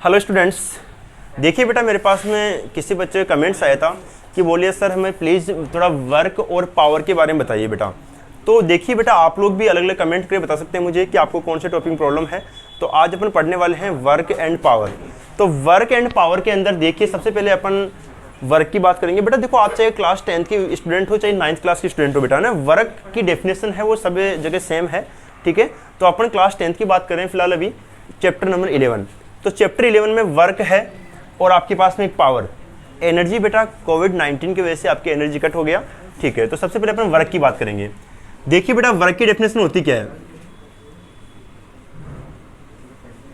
Hello students, देखिए बेटा मेरे पास में किसी बच्चे का कमेंट्स आया था कि बोलिए सर हमें प्लीज़ थोड़ा वर्क और पावर के बारे में बताइए बेटा। तो देखिए बेटा आप लोग भी अलग अलग कमेंट करके बता सकते हैं मुझे कि आपको कौन से टॉपिक में प्रॉब्लम है। तो आज अपन पढ़ने वाले हैं वर्क एंड पावर। तो वर्क एंड पावर के अंदर देखिए सबसे पहले अपन वर्क की बात करेंगे। बेटा देखो आप चाहे क्लास 10th की स्टूडेंट हो चाहे 9th क्लास की स्टूडेंट हो बेटा ना, वर्क की डेफिनेशन है वो सब जगह सेम है, ठीक है। तो अपन क्लास 10th की बात करें फिलहाल अभी चैप्टर नंबर 11। तो चैप्टर 11 में वर्क है और आपके पास में एक पावर एनर्जी। बेटा कोविड-19 की वजह से आपकी एनर्जी कट हो गया, ठीक है। तो सबसे पहले अपन वर्क की बात करेंगे। देखिए बेटा वर्क की डेफिनेशन होती क्या है,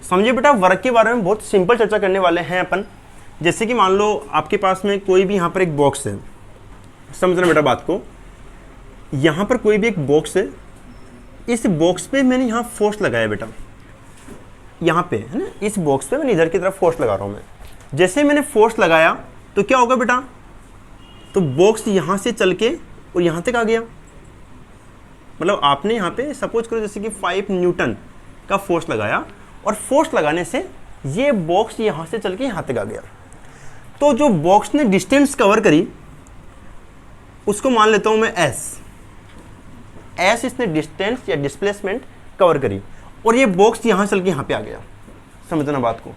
समझिए बेटा वर्क के बारे में बहुत सिंपल चर्चा करने वाले हैं अपन। जैसे कि मान लो आपके पास में कोई भी यहाँ पर एक बॉक्स है, समझना बेटा बात को, यहाँ पर कोई भी एक बॉक्स है, इस बॉक्स पे मैंने यहाँ फोर्स लगाया बेटा, यहाँ पे है ना, इस बॉक्स पे मैंने इधर की तरफ फोर्स लगा रहा हूँ मैं। जैसे मैंने फोर्स लगाया तो क्या होगा बेटा, तो बॉक्स यहाँ से चल के और यहाँ तक आ गया। मतलब आपने यहाँ पे सपोज करो जैसे कि 5 न्यूटन का फोर्स लगाया और फोर्स लगाने से ये बॉक्स यहाँ से चल के यहाँ तक आ गया। तो जो बॉक्स ने डिस्टेंस कवर करी उसको मान लेता हूँ मैं एस इसने डिस्टेंस या डिस्प्लेसमेंट कवर करी और ये बॉक्स यहाँ चल के यहाँ पे आ गया। समझना बात को।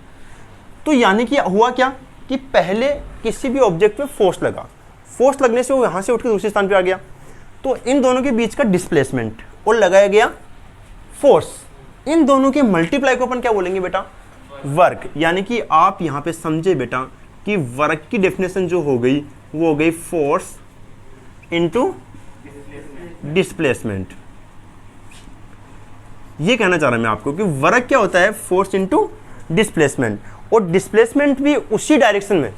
तो यानी कि हुआ क्या कि पहले किसी भी ऑब्जेक्ट पे फोर्स लगा, फोर्स लगने से वो यहाँ से उठ के दूसरे स्थान पे आ गया। तो इन दोनों के बीच का डिस्प्लेसमेंट और लगाया गया फोर्स, इन दोनों के मल्टीप्लाई को अपन क्या बोलेंगे बेटा, वर्क। यानी कि आप यहाँ पे समझे बेटा कि वर्क की डेफिनेशन जो हो गई वो हो गई फोर्स इंटू डिस्प्लेसमेंट। ये कहना चाह रहा मैं आपको कि वर्क क्या होता है, फोर्स इनटू डिस्प्लेसमेंट। और डिस्प्लेसमेंट भी उसी डायरेक्शन में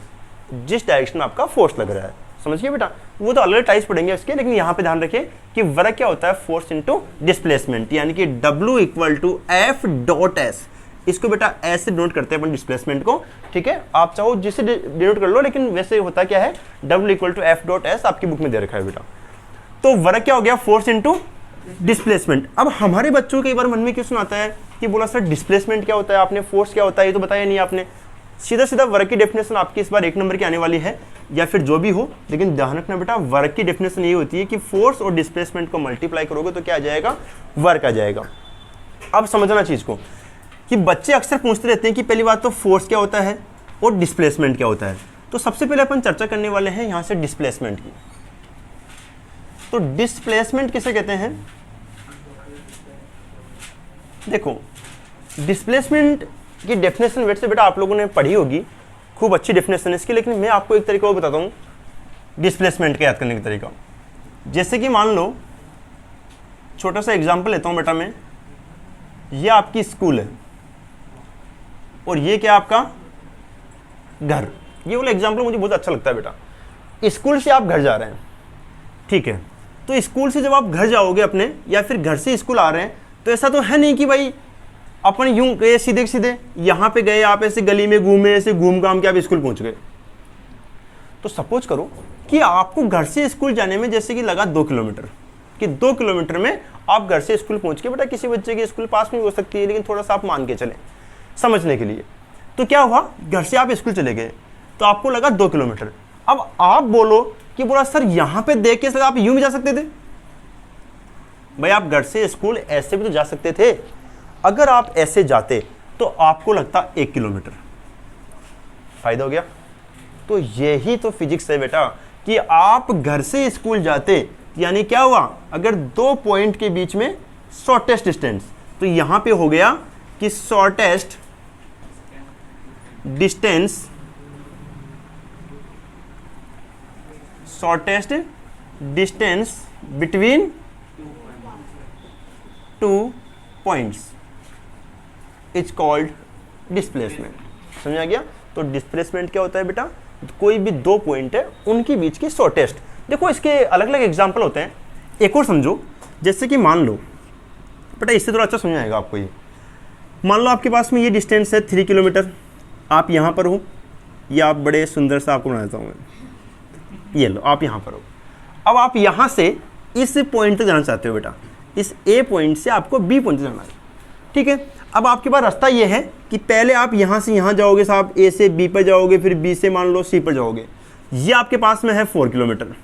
जिस डायरेक्शन में आपका फोर्स लग रहा है। समझिए बेटा, वो तो अलग टाइप्स पढ़ेंगे इसके, लेकिन यहाँ पे ध्यान रखिए कि वर्क क्या होता है, फोर्स इनटू डिस्प्लेसमेंट। यानी कि W = F.S। इसको बेटा ऐसे डिनोट करते हैं अपन डिस्प्लेसमेंट को, ठीक है। आप चाहो जिसे डिनोट कर लो, लेकिन वैसे होता क्या है, W = F.S आपकी बुक में दे रखा है बेटा। तो वर्क क्या हो गया, फोर्स इनटू डिस्प्लेसमेंट। अब हमारे बच्चों के एक बार मन में क्वेश्चन आता है कि बोला सर डिस्प्लेसमेंट क्या होता है, आपने फोर्स क्या होता है ये तो बताया नहीं आपने। सीधा सीधा वर्क की डेफिनेशन आपकी इस बार 1 नंबर की आने वाली है, या फिर जो भी हो, लेकिन ध्यान रखना बेटा वर्क की डेफिनेशन ये होती है कि फोर्स और डिस्प्लेसमेंट को मल्टीप्लाई करोगे तो क्या आ जाएगा, वर्क आ जाएगा। अब समझना चीज को कि बच्चे अक्सर पूछते रहते हैं कि पहली बात तो फोर्स क्या होता है और डिस्प्लेसमेंट क्या होता है। तो सबसे पहले अपन चर्चा करने वाले हैं यहाँ से डिस्प्लेसमेंट की। तो डिस्प्लेसमेंट किसे कहते हैं, देखो डिस्प्लेसमेंट की डेफिनेशन वैसे बेटा आप लोगों ने पढ़ी होगी, खूब अच्छी डेफिनेशन है इसकी, लेकिन मैं आपको एक तरीका और बताता हूँ डिस्प्लेसमेंट का याद करने का तरीका। जैसे कि मान लो छोटा सा एग्जांपल लेता हूँ बेटा मैं, ये आपकी स्कूल है और ये क्या आपका घर। ये वाला एग्जांपल मुझे बहुत अच्छा लगता है बेटा। स्कूल से आप घर जा रहे हैं, ठीक है। तो स्कूल से जब आप घर जाओगे अपने, या फिर घर से स्कूल आ रहे हैं, तो ऐसा तो है नहीं कि भाई अपन यूं गए सीधे सीधे यहाँ पे गए, आप ऐसे गली में घूमे, ऐसे घूम घाम के आप स्कूल पहुंच गए। तो सपोज करो कि आपको घर से स्कूल जाने में जैसे कि लगा 2 किलोमीटर, कि 2 किलोमीटर में आप घर से स्कूल पहुंच के, बेटा किसी बच्चे की स्कूल पास में हो सकती है, लेकिन थोड़ा सा आप मान के चले समझने के लिए। तो क्या हुआ, घर से आप स्कूल चले गए तो आपको लगा 2 किलोमीटर। अब आप बोलो कि बोला सर यहाँ पे देख के आप यूं भी जा सकते थे। भाई आप घर से स्कूल ऐसे भी तो जा सकते थे। अगर आप ऐसे जाते तो आपको लगता 1 किलोमीटर, फायदा हो गया। तो यही तो फिजिक्स है बेटा कि आप घर से स्कूल जाते, यानी क्या हुआ, अगर 2 पॉइंट के बीच में शॉर्टेस्ट डिस्टेंस, तो यहां पे हो गया कि shortest distance between 2 points is called displacement. समझ आ गया। तो डिस्प्लेसमेंट क्या होता है बेटा, कोई भी 2 पॉइंट है उनके बीच की शॉर्टेस्ट। देखो इसके अलग अलग एग्जांपल होते हैं, एक और समझो। जैसे कि मान लो बेटा, इससे थोड़ा अच्छा समझ आएगा आपको। ये मान लो आपके पास में ये डिस्टेंस है 3 किलोमीटर, आप यहाँ पर हो, या आप बड़े सुंदर सा आपको बना देता हूँ मैं, ये लो आप यहाँ पर हो। अब आप यहाँ से इस पॉइंट तक जाना चाहते हो बेटा, इस ए पॉइंट से आपको बी पॉइंट तक जाना है, ठीक है। अब आपके पास रास्ता ये है कि पहले आप यहाँ से यहाँ जाओगे साहब, ए से बी पर जाओगे, फिर बी से मान लो सी पर जाओगे। ये आपके पास में है 4 किलोमीटर।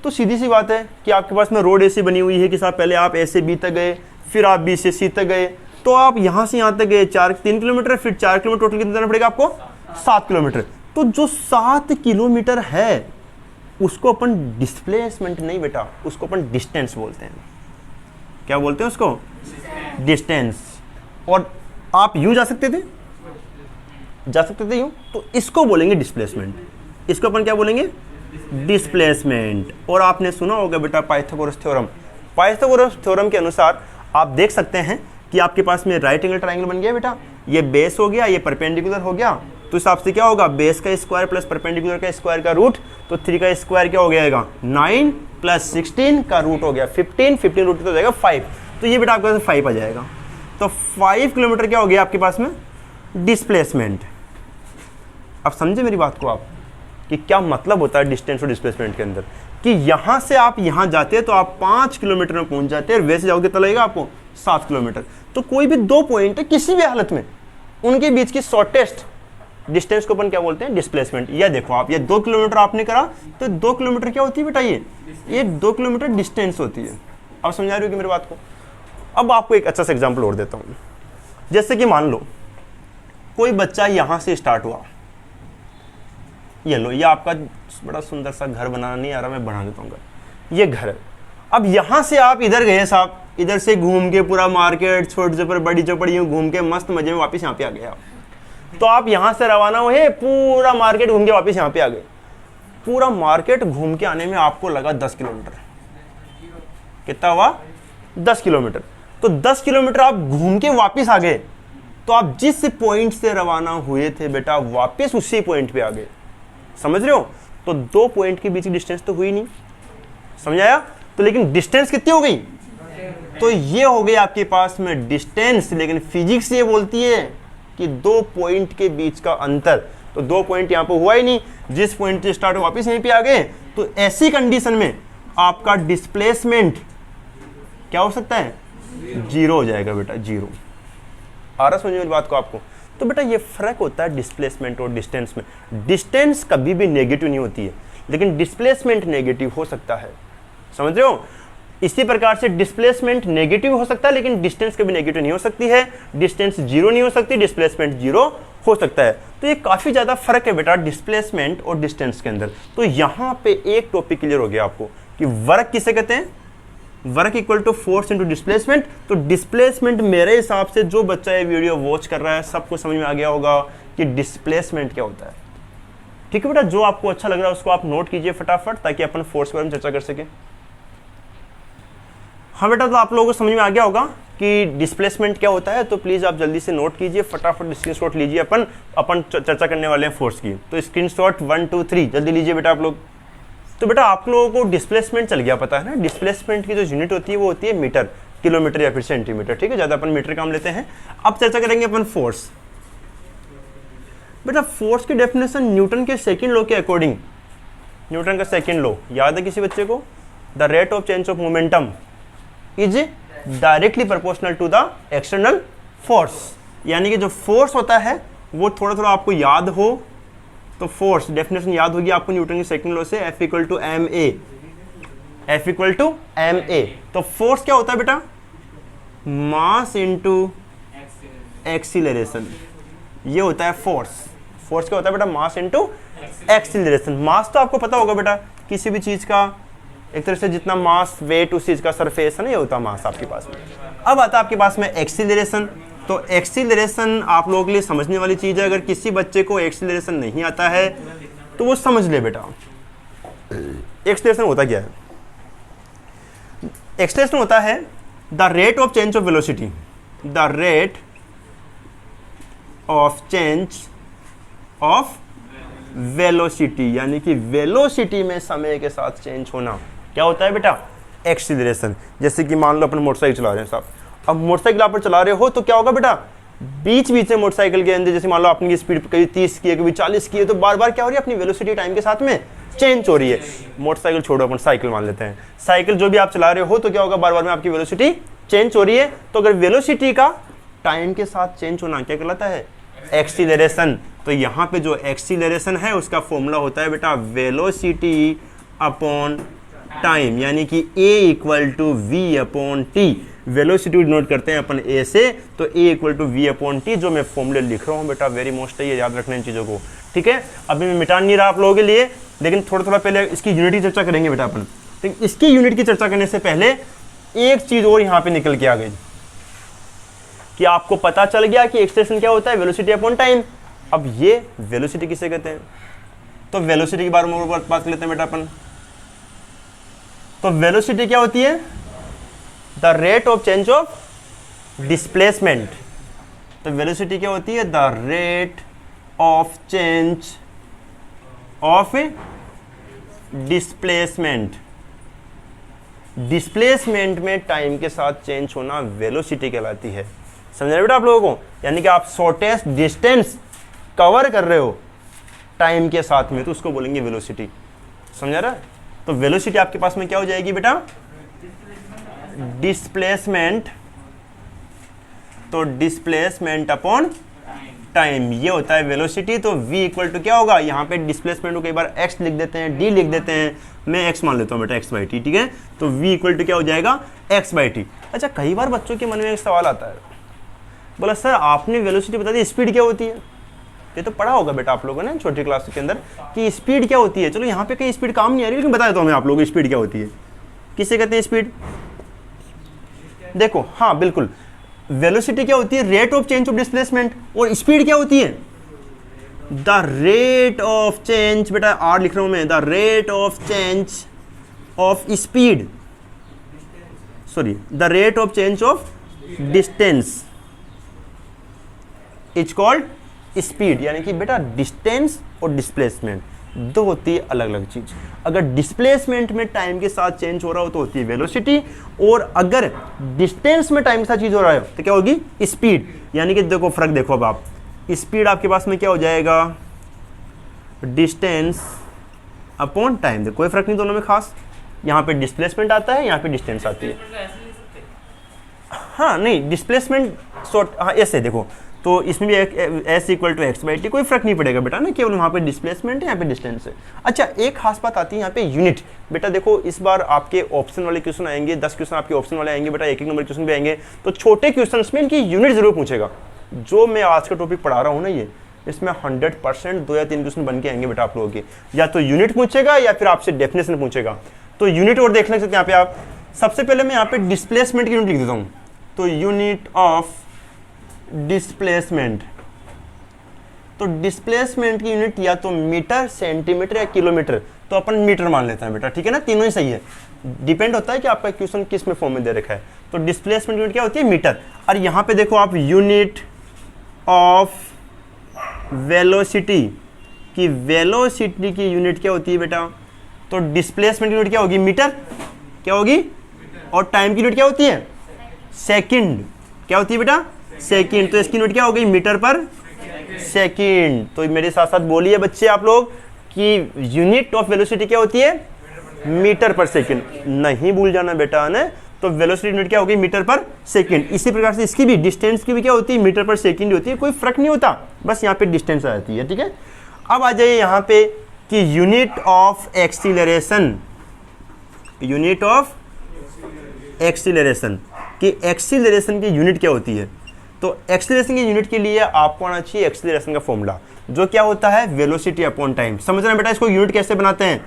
तो सीधी सी बात है कि आपके पास में रोड ऐसी बनी हुई है कि साहब पहले आप ए से बी तक गए, फिर आप बी से सी तक गए, तो आप यहाँ से यहाँ तक गए 3 किलोमीटर, फिर 4 किलोमीटर, टोटल कितना जाना पड़ेगा आपको? 7 किलोमीटर। तो जो 7 किलोमीटर है उसको अपन डिस्प्लेसमेंट नहीं बेटा, उसको अपन डिस्टेंस बोलते हैं। क्या बोलते हैं उसको? डिस्टेंस। और आप यूं जा सकते थे यूं, तो इसको बोलेंगे डिस्प्लेसमेंट। इसको अपन क्या बोलेंगे? डिस्प्लेसमेंट। और आपने सुना होगा बेटा पाइथागोरस थ्योरम। पाइथागोरस थ्योरम के अनुसार आप देख सकते हैं कि आपके पास में राइट एंगल ट्रायंगल बन गया बेटा। ये बेस हो गया, ये परपेंडिकुलर हो गया, तो इस हिसाब से क्या होगा? बेस का स्क्वायर प्लस परपेंडिकुलर का स्क्वायर का रूट, तो 3 का स्क्वायर क्या हो जाएगा? 9 प्लस 16 का रूट हो गया 15 रूट तो हो जाएगा 5। तो ये बेटा आपके पास 5 आ जाएगा। तो 5 किलोमीटर क्या हो गया आपके पास में? डिस्प्लेसमेंट। अब समझे मेरी बात को आप कि क्या मतलब होता है डिस्टेंस और डिस्प्लेसमेंट के अंदर? कि यहाँ से आप यहाँ जाते हैं तो आप 5 किलोमीटर में पहुँच जाते हैं, और वैसे जाओगे कितना लगेगा आपको? 7 किलोमीटर। तो कोई भी 2 पॉइंट है किसी भी हालत में, उनके बीच की शॉर्टेस्ट डिस्टेंस को अपन क्या बोलते हैं? डिस्प्लेसमेंट। ये देखो आप, ये 2 किलोमीटर आपने करा, तो 2 किलोमीटर क्या होती है बेटा? ये 2 किलोमीटर डिस्टेंस होती है। आप समझा रहे हो कि मेरी बात को? अब आपको एक अच्छा सा एग्जांपल और देता हूँ। जैसे कि मान लो कोई बच्चा यहाँ से स्टार्ट हुआ, ये लो, ये आपका बड़ा सुंदर सा घर बनाना नहीं आ रहा, मैं बना देता हूँ घर। ये घर है। अब यहाँ से आप इधर गए साहब, इधर से घूम के पूरा मार्केट, छोटी चौपड़ बड़ी चौपड़ यूँ घूम के मस्त मजे में वापस यहाँ पे आ गए आप। तो आप यहाँ से रवाना हुए, पूरा मार्केट घूम के वापस यहाँ पे आ गए। पूरा मार्केट घूम के आने में आपको लगा 10 किलोमीटर। कितना हुआ? 10 किलोमीटर। तो 10 किलोमीटर आप घूम के वापस आ गए, तो आप जिस पॉइंट से रवाना हुए थे बेटा वापस उसी पॉइंट पे आ गए। समझ रहे हो? तो 2 पॉइंट के बीच की डिस्टेंस तो हुई नहीं, समझ आया? तो लेकिन डिस्टेंस कितनी हो गई? तो ये हो गई आपके पास में डिस्टेंस। लेकिन फिजिक्स ये बोलती है कि 2 पॉइंट के बीच का अंतर, तो 2 पॉइंट यहाँ पे हुआ ही नहीं, जिस पॉइंट से स्टार्ट हो वापस यहीं पे आ गए। तो ऐसी कंडीशन में आपका डिस्प्लेसमेंट क्या हो सकता है? 0 हो जाएगा बेटा, 0। आ रहा समझ मेरी बात को आपको? तो बेटा ये फर्क होता है डिस्प्लेसमेंट और डिस्टेंस में। डिस्टेंस कभी भी नेगेटिव नहीं होती है, लेकिन डिस्प्लेसमेंट नेगेटिव हो सकता है। समझ रहे हो? इसी प्रकार से डिस्प्लेसमेंट नेगेटिव हो सकता है, लेकिन डिस्टेंस कभी नेगेटिव नहीं हो सकती है। डिस्टेंस 0 नहीं हो सकती, डिस्प्लेसमेंट 0 हो सकता है। तो ये काफ़ी ज़्यादा फर्क है बेटा डिस्प्लेसमेंट और डिस्टेंस के अंदर। तो यहाँ पे एक टॉपिक क्लियर हो गया आपको कि वर्क किसे कहते हैं? Work equal to force into displacement. तो डिस्प्लेसमेंट मेरे हिसाब से जो बच्चा ये वीडियो वॉच कर रहा है सबको समझ में आ गया होगा कि डिस्प्लेसमेंट क्या होता है। ठीक है बेटा, जो आपको अच्छा लग रहा है उसको आप नोट कीजिए फटाफट, ताकि अपन फोर्स के बारे में चर्चा कर सके। हाँ बेटा, तो आप लोगों को समझ में आ गया होगा कि डिस्प्लेसमेंट क्या होता है। तो प्लीज़ आप जल्दी से नोट कीजिए, फटाफट स्क्रीनशॉट लीजिए। अपन चर्चा करने वाले हैं फोर्स की। तो स्क्रीनशॉट 1 2 3 जल्दी लीजिए बेटा आप लोग। तो बेटा आप लोगों को डिस्प्लेसमेंट चल गया पता है ना? डिस्प्लेसमेंट की जो यूनिट होती है वो होती है मीटर, किलोमीटर या फिर सेंटीमीटर। ठीक है, ज़्यादा अपन मीटर काम लेते हैं। अब चर्चा करेंगे अपन फोर्स। बेटा फोर्स की डेफिनेशन न्यूटन के सेकंड लॉ के अकॉर्डिंग, न्यूटन का सेकंड लॉ याद है किसी बच्चे को? The rate of change of momentum is directly proportional to the external force. यानी कि जो फोर्स होता है वो थोड़ा थोड़ा आपको याद हो तो फोर्स डेफिनेशन याद होगी आपको न्यूटन के सेकंड लॉ से, F equal to m a. F equal to m a. तो फोर्स क्या होता है बेटा? मास इनटू एक्सीलरेशन, ये होता है फोर्स। फोर्स क्या होता है बेटा? Mass into acceleration. मास तो आपको पता होगा बेटा, किसी भी चीज का एक तरह से जितना मास वेट उस चीज का सरफेस है ना, ये होता है मास आपके पास में। अब आता है आपके पास में एक्सीलरेशन। तो एक्सीलरेशन आप लोगों के लिए समझने वाली चीज है। अगर किसी बच्चे को एक्सीलरेशन नहीं आता है तो वो समझ ले बेटा, एक्सीलरेशन होता क्या है? एक्सीलरेशन होता है the rate of change of velocity, the rate of change of velocity, यानी कि वेलोसिटी में समय के साथ चेंज होना क्या होता है बेटा? एक्सीलरेशन। जैसे कि मान लो अपन मोटरसाइकिल चला रहे हैं साहब, अब मोटरसाइकिल आप चला रहे हो तो क्या होगा बेटा? बीच बीच में मोटरसाइकिल के अंदर जैसे मान लो आपने स्पीड कभी 30 की है कभी 40 की है, तो बार बार क्या हो रही है? अपनी वेलोसिटी टाइम के साथ में चेंज हो रही है। मोटरसाइकिल छोड़ो, अपन साइकिल मान लेते हैं। साइकिल जो भी आप चला रहे हो तो क्या होगा? बार बार में आपकी वेलोसिटी चेंज हो रही है। तो अगर वेलोसिटी का टाइम के साथ चेंज होना क्या कहलाता है? एक्सीलरेशन। तो यहाँ पे जो एक्सीलरेशन है उसका फॉर्मूला होता है बेटा वेलोसिटी अपॉन टाइम, यानी कि a equal to v upon t. Velocity denote करते हैं अपन a से, तो a equal to v upon t, जो मैं फॉर्मूले लिख रहा हूँ बेटा, वेरी मोस्ट है, ये याद रखना इन चीज़ों को, ठीक है। अभी मैं मिटा नहीं रहा आप लोगों के लिए, लेकिन थोड़ा थोड़ा पहले इसकी यूनिट की चर्चा करेंगे बेटा अपन। तो इसकी यूनिट की चर्चा करने से पहले एक चीज़ और यहाँ पे निकल के आ गई कि आपको पता चल गया कि एक्सेलरेशन क्या होता है, वेलोसिटी अपॉन टाइम। अब ये वेलोसिटी किसे कहते हैं? तो वेलोसिटी के बारे में बात कर लेते हैं बेटा अपन। तो वेलोसिटी क्या होती है? The rate of change of displacement. तो वेलोसिटी क्या होती है? The rate of change of displacement. Displacement में टाइम के साथ चेंज होना वेलोसिटी कहलाती है। समझ रहे बेटा आप लोगों को? यानी कि आप शॉर्टेस्ट डिस्टेंस कवर कर रहे हो टाइम के साथ में, तो उसको बोलेंगे वेलोसिटी। समझ रहा है? तो वेलोसिटी आपके पास में क्या हो जाएगी बेटा? डिस्प्लेसमेंट। तो डिस्प्लेसमेंट अपॉन टाइम, ये होता है वेलोसिटी। तो v इक्वल टू क्या होगा? यहाँ पे डिस्प्लेसमेंट को कई बार x लिख देते हैं, d लिख देते हैं, मैं x मान लेता हूँ बेटा, x बाई टी, ठीक है। तो v इक्वल टू क्या हो जाएगा? x by T. अच्छा, कई बार बच्चों के मन में एक सवाल आता है, बोला सर आपने वेलोसिटी बता दी, स्पीड क्या होती है? ये तो पढ़ा होगा बेटा आप लोगों ने छोटी क्लास के अंदर कि स्पीड क्या होती है। चलो यहाँ पे कहीं स्पीड काम नहीं आ रही, लेकिन बता देता हूँ मैं आप लोगों को स्पीड क्या होती है। किसे कहते हैं स्पीड? देखो, हाँ बिल्कुल, वेलोसिटी क्या होती है? Rate of change of displacement. और स्पीड क्या होती है? द रेट ऑफ चेंज, बेटा आर लिख रहा हूं मैं, the rate of change of speed, sorry, the rate of change of distance is called speed. यानी कि बेटा डिस्टेंस और डिस्प्लेसमेंट दो होती है अलग अलग चीज। अगर डिस्प्लेसमेंट में टाइम के साथ चेंज हो रहा हो तो होती है वेलोसिटी, और अगर डिस्टेंस में टाइम के साथ चीज हो रहा है तो क्या होगी? स्पीड। यानी कि देखो फर्क देखो, अब आप स्पीड आपके पास में क्या हो जाएगा? Distance upon time. देखो कोई फर्क नहीं दोनों में खास, यहाँ पे डिस्प्लेसमेंट आता है, यहाँ पे डिस्टेंस आती है। हाँ नहीं, डिस्प्लेसमेंट शॉर्ट, हाँ ऐसे देखो, तो इसमें भी s equal to x by t, कोई फर्क नहीं पड़ेगा बेटा ना, केवल वहाँ पे डिस्प्लेसमेंट है, यहाँ पे डिस्टेंस है। अच्छा, एक खास बात आती है यहाँ पे यूनिट। बेटा देखो, इस बार आपके ऑप्शन वाले क्वेश्चन आएंगे, 10 क्वेश्चन आपके ऑप्शन वाले आएंगे बेटा, एक नंबर क्वेश्चन भी आएंगे, तो छोटे क्वेश्चन में इनकी यूनिट जरूर पूछेगा। जो मैं आज का टॉपिक पढ़ा रहा हूँ ना, ये इसमें 100% 2 या 3 क्वेश्चन बन के आएंगे बेटा आप लोगों के, या तो यूनिट पूछेगा या फिर आपसे डेफिनेशन पूछेगा। तो यूनिट और देख सकते हैं यहाँ पे आप। सबसे पहले मैं यहाँ पे डिस्प्लेसमेंट की यूनिट लिख देता हूँ। तो यूनिट ऑफ डिस्प्लेसमेंट, तो डिस्प्लेसमेंट की यूनिट या तो मीटर, सेंटीमीटर या किलोमीटर, तो अपन मीटर मान लेते हैं बेटा, ठीक है ना। तीनों ही सही है, डिपेंड होता है कि आपका क्वेश्चन किस में फॉर्म में दे रखा है। तो डिस्प्लेसमेंट यूनिट क्या होती है? मीटर। और यहाँ पे देखो आप, यूनिट ऑफ वेलोसिटी की, वेलोसिटी की यूनिट क्या होती है बेटा? तो डिस्प्लेसमेंट की यूनिट क्या होगी? मीटर, क्या होगी? और टाइम की यूनिट क्या होती है? सेकंड। क्या होती है बेटा? सेकंड। तो इसकी यूनिट क्या हो गई? मीटर पर सेकंड। तो मेरे साथ साथ बोलिए बच्चे आप लोग कि यूनिट ऑफ वेलोसिटी क्या होती है? मीटर पर सेकंड। नहीं भूल जाना बेटा ने। तो वेलोसिटी यूनिट क्या होगी? मीटर पर सेकंड। इसी प्रकार से इसकी भी, डिस्टेंस की भी क्या होती है? मीटर पर सेकंड होती है। कोई फर्क नहीं होता, बस यहाँ पे डिस्टेंस आ जाती है, ठीक है। अब आ जाइए यहाँ पे कि unit of acceleration, unit of acceleration कि एक्सीलरेशन की यूनिट क्या होती है। तो एक्सीलरेशन की यूनिट के लिए आपको आना चाहिए एक्सीलरेशन का फॉर्मूला, जो क्या होता है? Velocity upon time. समझ रहे हैं बेटा इसको यूनिट कैसे बनाते हैं?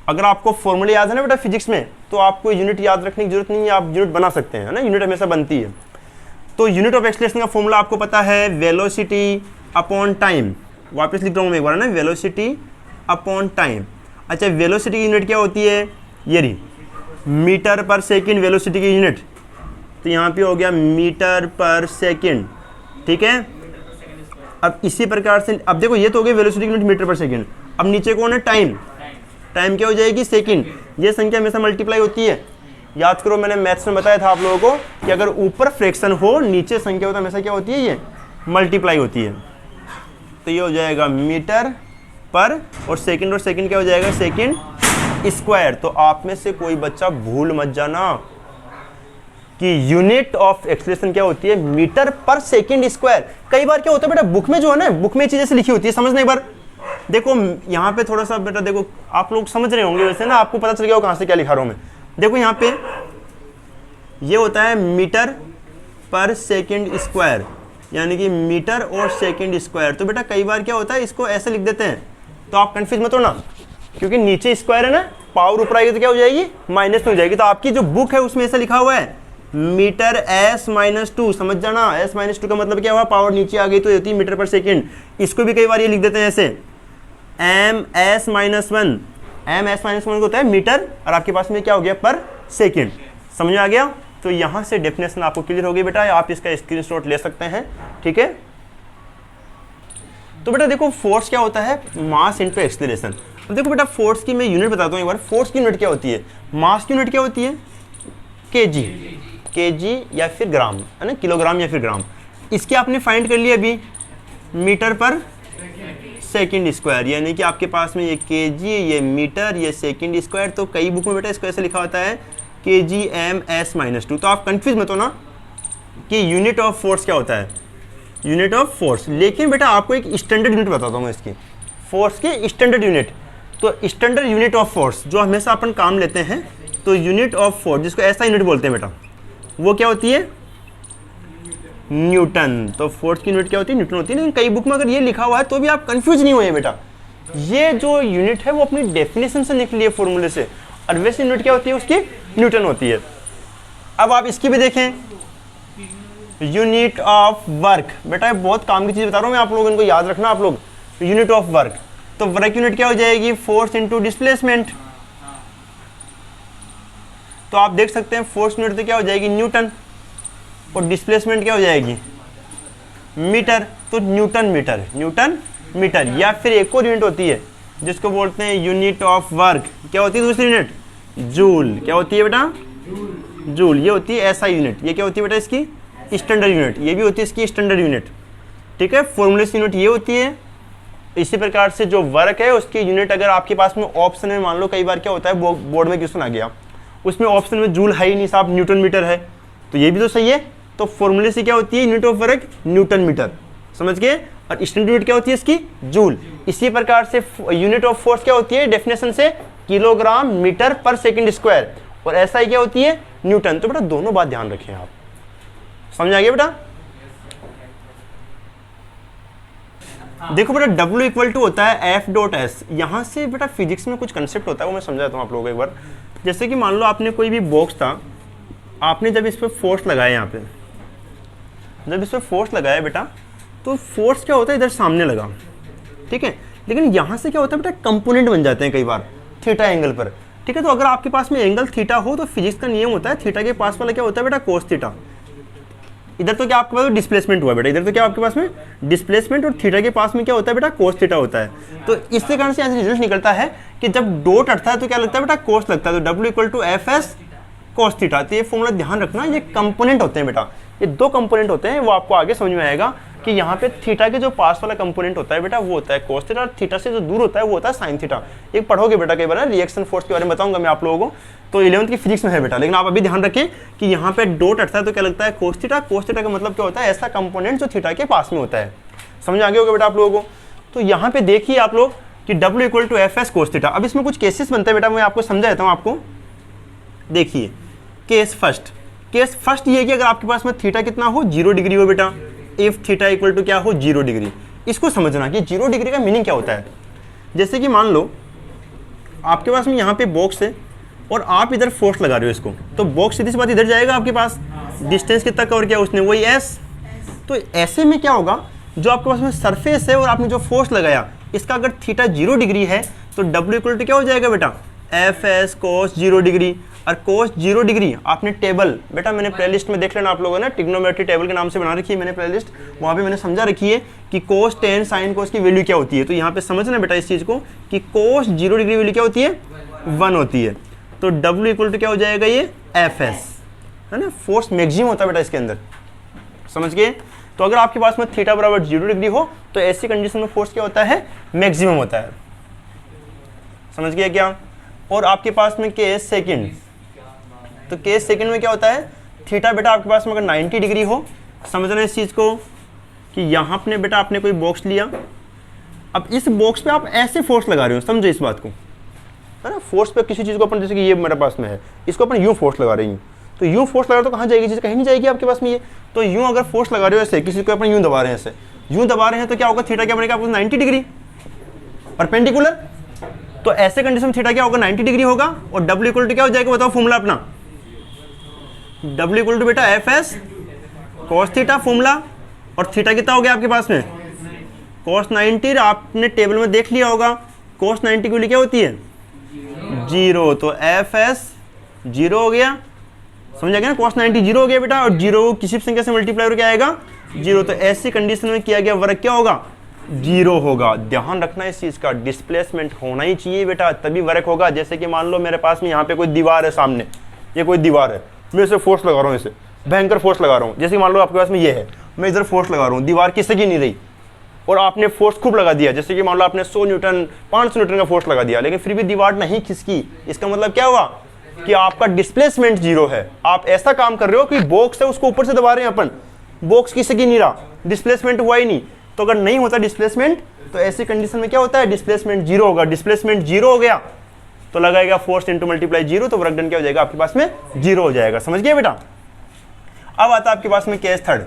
अगर आपको फॉर्मूले याद है ना बेटा फिजिक्स में, तो आपको यूनिट याद रखने की जरूरत नहीं है, आप यूनिट बना सकते हैं ना, यूनिट हमेशा बनती है। तो यूनिट ऑफ एक्सीलरेशन का फॉर्मूला आपको पता है, वेलोसिटी अपॉन टाइम। वापस लिख रहा हूँ मैं एक बार ना, वेलोसिटी अपॉन टाइम। अच्छा, वेलोसिटी की यूनिट क्या होती है? ये रही, मीटर पर सेकेंड वेलोसिटी की यूनिट। तो यहाँ पे हो गया मीटर पर सेकेंड, ठीक है। अब इसी प्रकार से, अब देखो ये तो हो गई वेलोसिटी की यूनिट मीटर पर सेकेंड। अब नीचे कौन है? टाइम। टाइम क्या हो जाएगी? सेकेंड। ये संख्या हमेशा मल्टीप्लाई होती है, याद करो, मैंने मैथ्स में बताया था आप लोगों को कि अगर ऊपर फ्रैक्शन हो, नीचे संख्या होता है, हमेशा क्या होती है? ये मल्टीप्लाई होती है। तो ये हो जाएगा मीटर पर, और सेकेंड क्या हो जाएगा? Second square. तो आप में से कोई बच्चा भूल मत जाना, कि यूनिट ऑफ एक्सेलरेशन क्या होती है, मीटर पर सेकंड स्क्वायर। कई बार क्या होता है बेटा, बुक में जो है ना, बुक में चीजें ऐसे लिखी होती है, समझना एक बार। देखो यहाँ पे थोड़ा सा बेटा, देखो आप लोग समझ रहे होंगे वैसे ना, आपको पता चल गया हो कहाँ से क्या लिखा रहा हूँ मैं। देखो यहाँ पे ये होता है मीटर पर सेकंड स्क्वायर, यानी कि मीटर और सेकंड स्क्वायर। तो बेटा कई बार क्या होता है, इसको ऐसे लिख देते हैं, तो आप कंफ्यूज मत होना, क्योंकि नीचे स्क्वायर है ना, पावर ऊपर आएगी तो क्या हो जाएगी, माइनस में हो जाएगी। तो आपकी जो बुक है उसमें ऐसा लिखा हुआ है मीटर s-2, समझ जाना। s-2 का मतलब क्या हुआ, पावर नीचे आ गई तो होती है मीटर पर सेकंड। इसको भी कई बार ये लिख देते हैं ऐसे ms-1, ms-1 होता है मीटर, और आपके पास में क्या हो गया, पर सेकंड। समझ में आ गया। तो यहाँ से डेफिनेशन आपको क्लियर हो गई बेटा, आप इसका स्क्रीनशॉट ले सकते हैं, ठीक है। तो बेटा देखो फोर्स क्या होता है, मास इनटू एक्सीलरेशन। अब देखो बेटा फोर्स की मैं यूनिट बताता हूँ एक बार। फोर्स की यूनिट क्या होती है, मास की यूनिट क्या होती है, केजी या फिर ग्राम, है ना, किलोग्राम या फिर ग्राम। इसकी आपने फाइंड कर लिया अभी, मीटर पर सेकंड स्क्वायर, यानी कि आपके पास में ये केजी, ये मीटर, ये सेकंड स्क्वायर। तो कई बुक में बेटा इसको ऐसे लिखा होता है kg/m(s-2). तो आप कंफ्यूज मत हो ना कि यूनिट ऑफ फोर्स क्या होता है, यूनिट ऑफ फोर्स। लेकिन बेटा आपको एक स्टैंडर्ड यूनिट बताता हूँ इसकी, फोर्स की स्टैंडर्ड यूनिट। तो स्टैंडर्ड यूनिट ऑफ फोर्स जो हमेशा अपन काम लेते हैं, तो यूनिट ऑफ फोर्स जिसको ऐसा यूनिट बोलते हैं बेटा, वो क्या होती है, न्यूटन। तो फोर्स की यूनिट क्या होती है, न्यूटन होती है। लेकिन कई बुक में अगर ये लिखा हुआ है तो भी आप कंफ्यूज नहीं हुए बेटा, ये जो यूनिट है वो अपनी डेफिनेशन से निकली है, फॉर्मूले से, और वैसे यूनिट क्या होती है उसकी, न्यूटन होती है। अब आप इसकी भी देखें, यूनिट ऑफ वर्क। बेटा बहुत काम की चीज बता रहा हूँ मैं आप लोगों, इनको याद रखना आप लोग। यूनिट ऑफ वर्क, तो वर्क यूनिट क्या हो जाएगी, फोर्स इनटू डिस्प्लेसमेंट। तो आप देख सकते हैं फोर्स यूनिट तो क्या हो जाएगी, न्यूटन, और डिस्प्लेसमेंट क्या हो जाएगी, मीटर। तो न्यूटन मीटर, न्यूटन मीटर। या फिर एक और यूनिट होती है जिसको बोलते हैं यूनिट ऑफ वर्क। क्या होती है दूसरी यूनिट, जूल। क्या होती है बेटा, जूल। ये होती है ऐसा यूनिट। ये क्या होती है बेटा, इसकी स्टैंडर्ड यूनिट। ये भी होती है इसकी स्टैंडर्ड यूनिट, ठीक है। फॉर्मूले से यूनिट ये होती है। इसी प्रकार से जो वर्क है उसकी यूनिट अगर आपके पास में ऑप्शन है, मान लो कई बार क्या होता है बोर्ड में क्वेश्चन आ गया, उसमें ऑप्शन में जूल है ही नहीं साहब, न्यूटन मीटर है, तो ये भी तो सही है। तो फॉर्मूले से क्या होती है, unit of work Newton metre, समझ गए। और स्टैंडर्ड यूनिट क्या होती है इसकी, जूल। इसी प्रकार से यूनिट ऑफ फोर्स क्या होती है, डेफिनेशन से किलोग्राम मीटर पर सेकंड स्क्वायर, और ऐसा ही क्या होती है, न्यूटन। तो बेटा दोनों बात ध्यान रखें आप, समझ आ गया बेटा। देखो बेटा W इक्वल टू होता है F.S। यहाँ से बेटा फिजिक्स में कुछ कंसेप्ट होता है, वो मैं समझाता हूँ आप लोगों को एक बार। जैसे कि मान लो आपने कोई भी बॉक्स था, आपने जब इस पर फोर्स लगाया, यहाँ पे जब इस पर फोर्स लगाया बेटा, तो फोर्स क्या होता है, इधर सामने लगा, ठीक है। लेकिन यहाँ से क्या होता है बेटा, कंपोनेंट बन जाते हैं कई बार थीटा एंगल पर, ठीक है। तो अगर आपके पास में एंगल थीटा हो तो फिजिक्स का नियम होता है, थीटा के पास वाला क्या होता है बेटा, कोस थीटा। इधर तो क्या आपके पास डिस्प्लेसमेंट हुआ बेटा, इधर तो क्या आपके पास में डिस्प्लेसमेंट, और थीटा के पास में क्या होता है बेटा, कोस थीटा होता है। तो इससे कारण से यहाँ से रिजल्ट निकलता है कि जब डॉट हटता है तो क्या लगता है बेटा, कोस लगता है। तो W equal to F/S cos theta. तो ये फॉर्मूला ध्यान रखना, ये कंपोनेंट होते हैं बेटा, ये दो कंपोनेंट होते हैं, वो आपको आगे समझ में आएगा कि यहाँ पे थीटा के जो पास वाला कंपोनेंट होता है बेटा, वो होता है कोस थीटा, और थीटा से जो दूर होता है वो होता है साइन थीटा। एक पढ़ोगे बेटा कई बार ना, रिएक्शन फोर्स के बारे में बताऊंगा मैं आप लोगों को, तो 11th की फिजिक्स में है बेटा। लेकिन आप अभी ध्यान रखें कि यहाँ पे डॉट हटता है तो क्या लगता है, कोस थीटा। कोस थीटा का मतलब क्या होता है, ऐसा कंपोनेंट जो थीटा के पास में होता है। समझ आ गया होगा बेटा आप लोगों को। तो यहाँ पे देखिए आप लोग कि W equal to F/S cos theta. अब इसमें कुछ केसेस बनते हैं बेटा, मैं आपको समझा देता हूँ आपको। देखिए केस फर्स्ट ये है कि अगर आपके पास में थीटा कितना हो, 0 डिग्री हो बेटा, इफ थीटा इक्वल टू क्या हो, 0 डिग्री। इसको समझना कि 0 डिग्री का मीनिंग क्या होता है। जैसे कि मान लो आपके पास में यहाँ पे बॉक्स है और आप इधर फोर्स लगा रहे हो इसको, तो बॉक्स सीधी सी बात इधर जाएगा आपके पास, डिस्टेंस कितना कवर किया उसने, वही s। तो ऐसे में क्या होगा, जो आपके पास में सरफेस है और आपने जो फोर्स लगाया, इसका अगर थीटा 0 डिग्री है तो W इक्वल टू क्या हो जाएगा बेटा, F/S कोस 0 डिग्री। और कोस 0 डिग्री आपने टेबल बेटा, मैंने प्लेलिस्ट में देख लेना आप लोगों ने, ट्रिग्नोमेट्री टेबल के नाम से बना रखी है मैंने प्लेलिस्ट, वहाँ पे मैंने समझा रखी है कि कोस टेन साइन कोस की वैल्यू क्या होती है। तो यहाँ पे समझना बेटा इस चीज़ को कि कोस 0 डिग्री वैल्यू क्या होती है, 1 होती है। तो W इक्वल टू क्या हो जाएगा, ये F/S है ना, फोर्स मैक्सिमम होता है बेटा इसके अंदर, समझ गए। तो अगर आपके पास में थीटा बराबर 0 डिग्री हो तो ऐसी कंडीशन में फोर्स क्या होता है, मैक्सिमम होता है, समझ गया क्या। और आपके पास में केस सेकंड, तो केस सेकंड में क्या होता है, थीटा बेटा आपके पास में अगर 90 डिग्री हो, समझना इस चीज़ को कि यहाँ अपने बेटा आपने कोई बॉक्स लिया, अब इस बॉक्स पे आप ऐसे फोर्स लगा रहे हो, समझो इस बात को, है ना। फोर्स पे किसी चीज़ को अपन, जैसे कि ये मेरे पास में है, इसको अपन यूँ फोर्स लगा रहे हैं, तो यूँ फोर्स लगा रहे हो तो कहाँ जाएगी चीज़, कहीं नहीं जाएगी आपके पास में ये। तो यूँ अगर फोर्स लगा रहे हो ऐसे, किसी को अपन यूँ दबा रहे हैं, ऐसे यूँ दबा रहे हैं, तो क्या होगा, थीटा क्या बनेगा आपको 90 डिग्री परपेंडिकुलर। तो ऐसे कंडीशन में थीटा क्या होगा, 90 डिग्री होगा। और डब्ल्यू इक्वल टू क्या हो जाएगा बताओ फॉर्मूला अपना, डब्ल्यू इक्वल टू बेटा F S cos theta formula, और थीटा कितना हो गया आपके पास में कॉस 90, आपने टेबल में देख लिया होगा कॉस 90 की वैल्यू क्या होती है 0, तो एफ एस 0 हो गया, समझा गया ना, कॉस 90 0 हो गया बेटा, और 0 किसी संख्या से मल्टीप्लाई हो क्या आएगा 0। तो ऐसी कंडीशन में किया गया वर्क क्या होगा 0 होगा। ध्यान रखना इस चीज का, डिस्प्लेसमेंट होना ही चाहिए बेटा तभी वर्क होगा। जैसे कि मान लो मेरे पास में यहाँ पे कोई दीवार है, सामने ये कोई दीवार है, मैं इसे फोर्स लगा रहा हूँ, इसे भयंकर फोर्स लगा रहा हूँ। जैसे मान लो आपके पास में ये है, मैं इधर फोर्स लगा रहा हूँ, दीवार किससे की नहीं रही, और आपने फोर्स खूब लगा दिया, जैसे कि मान लो आपने 100 न्यूटन 500 न्यूटन का फोर्स लगा दिया, लेकिन फिर भी दीवार नहीं खिसकी। इसका मतलब क्या हुआ कि आपका डिस्प्लेसमेंट 0 है। आप ऐसा काम कर रहे हो कि बॉक्स है उसको ऊपर से दबा रहे हैं अपन, बॉक्स किससे की नहीं रहा, डिस्प्लेसमेंट हुआ ही नहीं। तो अगर नहीं होता डिस्प्लेसमेंट, तो ऐसी कंडीशन में क्या होता है डिस्प्लेसमेंट 0 होगा। डिस्प्लेसमेंट 0 हो गया तो लगाएगा फोर्स इंटू मल्टीप्लाई 0, तो वर्क डन क्या हो जाएगा आपके पास में 0 हो जाएगा। समझ गए बेटा। अब आता है आपके पास में केस थर्ड।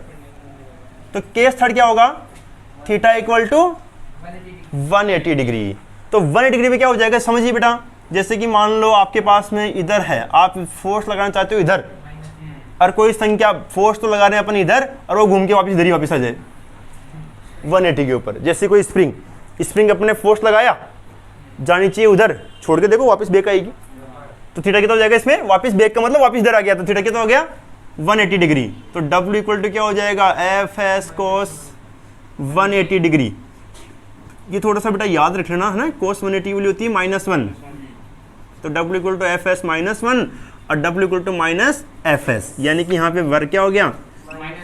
तो केस थर्ड क्या होगा, थीटा इक्वल टू 180 डिग्री। तो 180 डिग्री में क्या हो जाएगा समझिए बेटा, जैसे कि मान लो आपके पास में इधर है, आप फोर्स लगाना चाहते हो इधर, और कोई संख्या फोर्स तो लगा रहे हैं अपन इधर, और वो घूम के वापस इधर ही वापस आ जाए 180 के ऊपर। जैसे कोई स्प्रिंग अपने फोर्स लगाया, जानी चाहिए उधर, छोड़ के देखो वापस बैक आएगी। तो थीटा कितना हो जाएगा इसमें, वापस बैक का मतलब वापस इधर आ गया, तो थीटा कितना हो गया 180 डिग्री। तो डब्ल्यू इक्वल टू क्या हो जाएगा एफ एस कोस 180 डिग्री। ये थोड़ा सा बेटा याद रख लेना है ना, कोस 180 वाली होती है -1, तो W equal to F S -1 और W equal to minus F S, यानी कि यहाँ पे वर्क क्या हो गया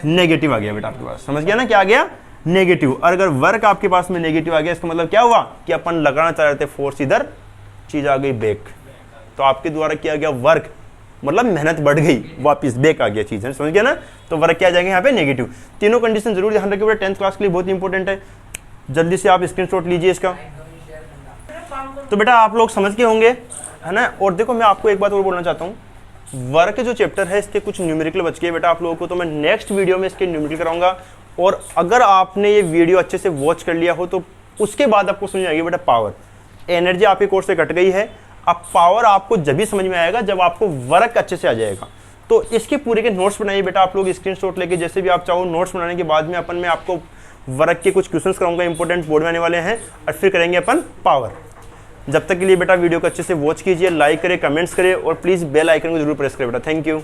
नेगेटिव आ गया बेटा आपके पास। समझ गया ना क्या आ गया नेगेटिव। और अगर वर्क आपके पास में नेगेटिव आ गया, इसका मतलब क्या हुआ कि अपन लगाना चाह रहे थे फोर्स इधर, चीज आ गई बैक, तो आपके द्वारा किया गया वर्क मतलब मेहनत बढ़ गई, वापस बैक आ गया चीज है। समझ गया ना, तो वर्क क्या आ जाएगा यहाँ पे नेगेटिव। तीनों कंडीशन जरूर ध्यान रखिए बेटा, 10th क्लास के लिए बहुत इंपॉर्टेंट है। जल्दी से आप स्क्रीनशॉट लीजिए इसका। तो बेटा आप लोग समझ के होंगे है ना। और देखो मैं आपको एक बात और बोलना चाहता हूँ, वर्क जो चैप्टर है इसके कुछ न्यूमेरिकल बच गए बेटा आप लोगों को, तो मैं नेक्स्ट वीडियो में इसके न्यूमेरिकल कराऊंगा। और अगर आपने ये वीडियो अच्छे से वॉच कर लिया हो तो उसके बाद आपको समझ आएगी बेटा पावर, एनर्जी आपके कोर्स से कट गई है। अब पावर आपको जब भी समझ में आएगा जब आपको वर्क अच्छे से आ जाएगा। तो इसके पूरे के नोट्स बनाइए बेटा आप लोग स्क्रीनशॉट लेके, जैसे भी आप चाहो। नोट्स बनाने के बाद में अपन मैं आपको वर्क के कुछ क्वेश्चंस कराऊंगा, इंपॉर्टेंट बोर्ड में आने वाले हैं, और फिर करेंगे अपन पावर। जब तक के लिए बेटा वीडियो को अच्छे से वॉच कीजिए, लाइक करें, कमेंट्स करें, और प्लीज़ बेल आइकन को जरूर प्रेस करें बेटा। Thank you.